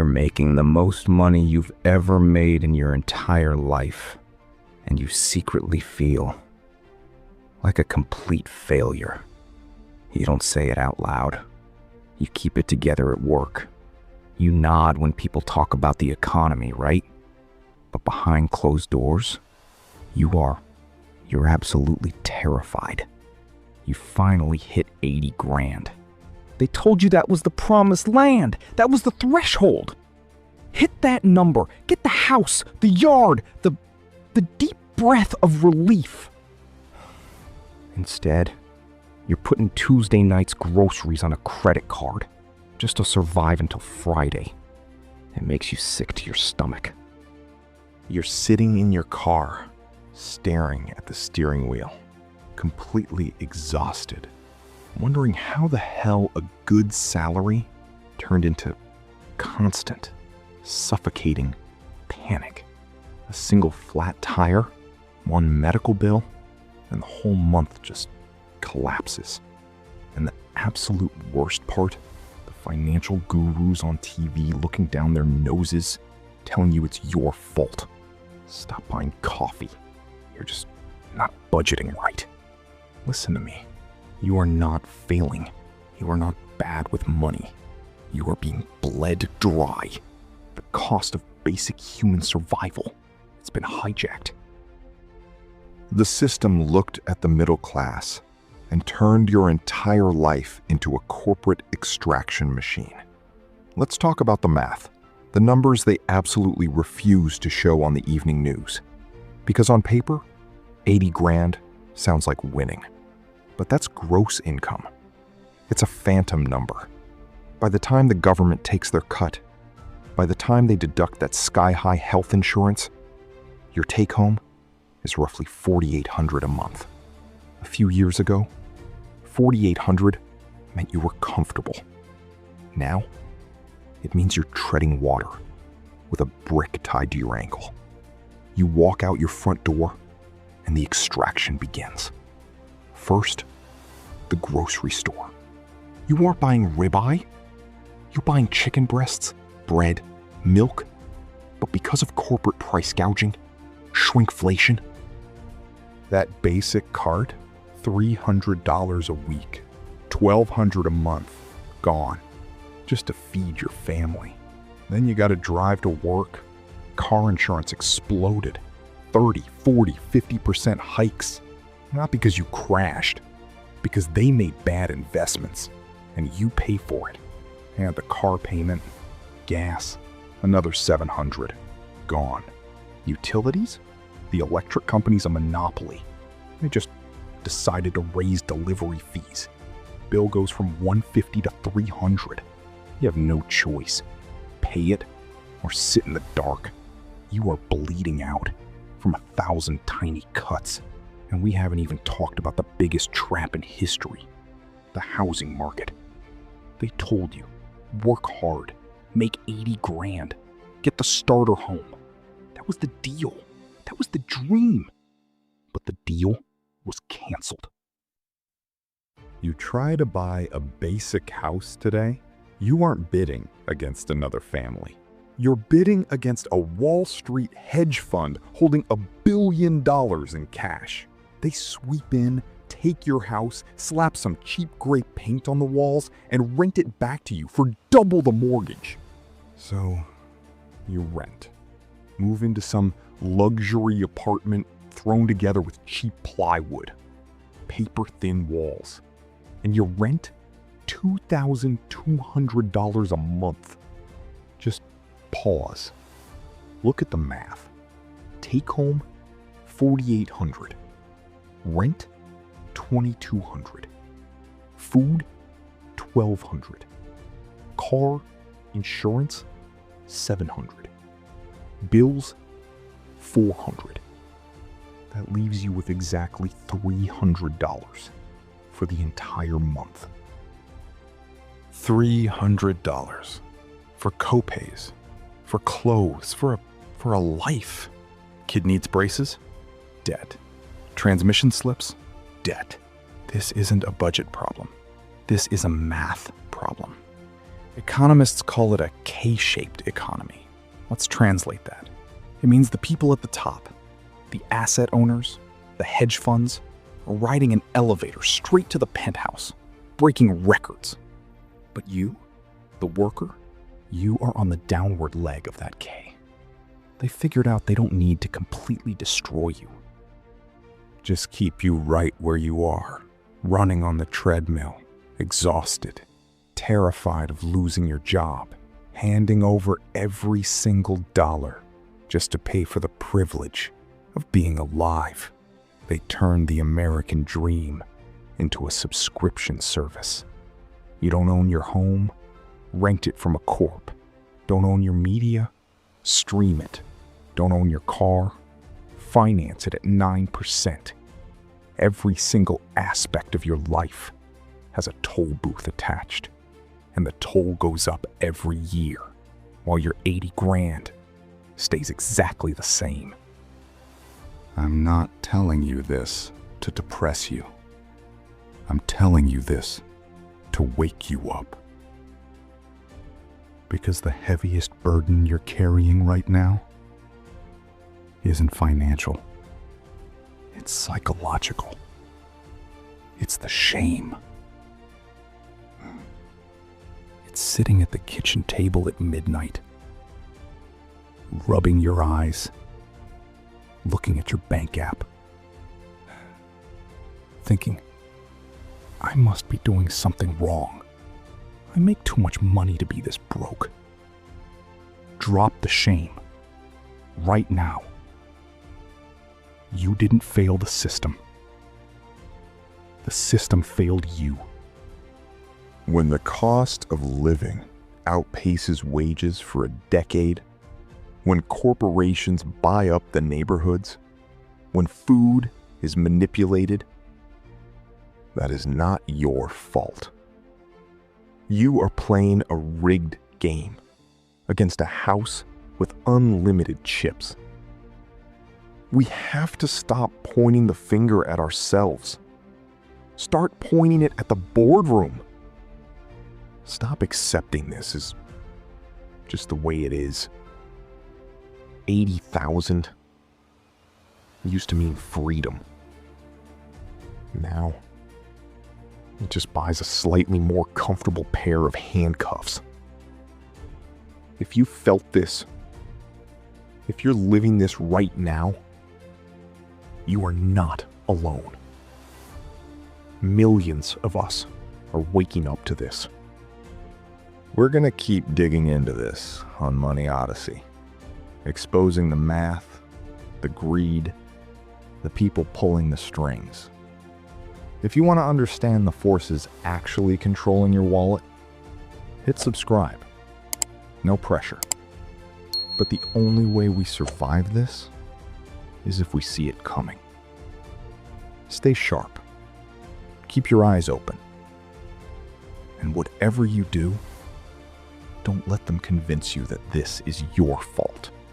You're making the most money you've ever made in your entire life, and you secretly feel like a complete failure. You don't say it out loud. You keep it together at work. You nod when people talk about the economy, right? But behind closed doors, you're absolutely terrified. You finally hit 80 grand. They told you that was the promised land. That was the threshold. Hit that number. Get the house, the yard, the deep breath of relief. Instead, you're putting Tuesday night's groceries on a credit card just to survive until Friday. It makes you sick to your stomach. You're sitting in your car, staring at the steering wheel, completely exhausted, wondering how the hell a good salary turned into constant, suffocating panic. A single flat tire, one medical bill, and the whole month just collapses. And the absolute worst part, the financial gurus on TV looking down their noses, telling you it's your fault. Stop buying coffee. You're just not budgeting right. Listen to me. You are not failing. You are not bad with money. You are being bled dry. The cost of basic human survival. It's been hijacked. The system looked at the middle class and turned your entire life into a corporate extraction machine. Let's talk about the math. The numbers they absolutely refuse to show on the evening news. Because on paper, 80 grand sounds like winning. But that's gross income. It's a phantom number. By the time the government takes their cut, by the time they deduct that sky-high health insurance, your take-home is roughly $4,800 a month. A few years ago, $4,800 meant you were comfortable. Now, it means you're treading water with a brick tied to your ankle. You walk out your front door, and the extraction begins. First, the grocery store. You aren't buying ribeye. You're buying chicken breasts, bread, milk. But because of corporate price gouging, shrinkflation, that basic cart, $300 a week, $1,200 a month, gone, just to feed your family. Then you got to drive to work. Car insurance exploded. 30, 40, 50% hikes. Not because you crashed, because they made bad investments, and you pay for it. And the car payment, gas, another $700, gone. Utilities? The electric company's a monopoly. They just decided to raise delivery fees. Bill goes from $150 to $300. You have no choice. Pay it or sit in the dark. You are bleeding out from 1,000 tiny cuts. And we haven't even talked about the biggest trap in history, the housing market. They told you, work hard, make 80 grand, get the starter home. That was the deal. That was the dream. But the deal was canceled. You try to buy a basic house today, you aren't bidding against another family. You're bidding against a Wall Street hedge fund holding $1 billion in cash. They sweep in, take your house, slap some cheap gray paint on the walls, and rent it back to you for double the mortgage. So, you rent. Move into some luxury apartment thrown together with cheap plywood, paper-thin walls, and you rent $2,200 a month. Just pause. Look at the math. Take home, $4,800. Rent, $2,200. Food, $1,200. Car, insurance, $700. Bills, $400. That leaves you with exactly $300 for the entire month. $300 for copays, for clothes, for a life. Kid needs braces? Debt. Transmission slips? Debt. This isn't a budget problem. This is a math problem. Economists call it a K-shaped economy. Let's translate that. It means the people at the top, the asset owners, the hedge funds, are riding an elevator straight to the penthouse, breaking records. But you, the worker, you are on the downward leg of that K. They figured out they don't need to completely destroy you. Just keep you right where you are, running on the treadmill, exhausted, terrified of losing your job, handing over every single dollar just to pay for the privilege of being alive. They turned the American dream into a subscription service. You don't own your home? Rent it from a corp. Don't own your media? Stream it. Don't own your car? Finance it at 9%. Every single aspect of your life has a toll booth attached, and the toll goes up every year, while your 80 grand stays exactly the same. I'm not telling you this to depress you. I'm telling you this to wake you up. Because the heaviest burden you're carrying right now isn't financial. It's psychological. It's the shame. It's sitting at the kitchen table at midnight, rubbing your eyes, looking at your bank app, thinking, I must be doing something wrong. I make too much money to be this broke. Drop the shame. Right now. You didn't fail the system. The system failed you. When the cost of living outpaces wages for a decade, when corporations buy up the neighborhoods, when food is manipulated, that is not your fault. You are playing a rigged game against a house with unlimited chips. We have to stop pointing the finger at ourselves. Start pointing it at the boardroom. Stop accepting this as just the way it is. 80,000 used to mean freedom. Now, it just buys a slightly more comfortable pair of handcuffs. If you felt this, if you're living this right now, you are not alone. Millions of us are waking up to this. We're going to keep digging into this on Money Odyssey, exposing the math, the greed, the people pulling the strings. If you want to understand the forces actually controlling your wallet, hit subscribe. No pressure. But the only way we survive this is if we see it coming. Stay sharp. Keep your eyes open. And whatever you do, don't let them convince you that this is your fault.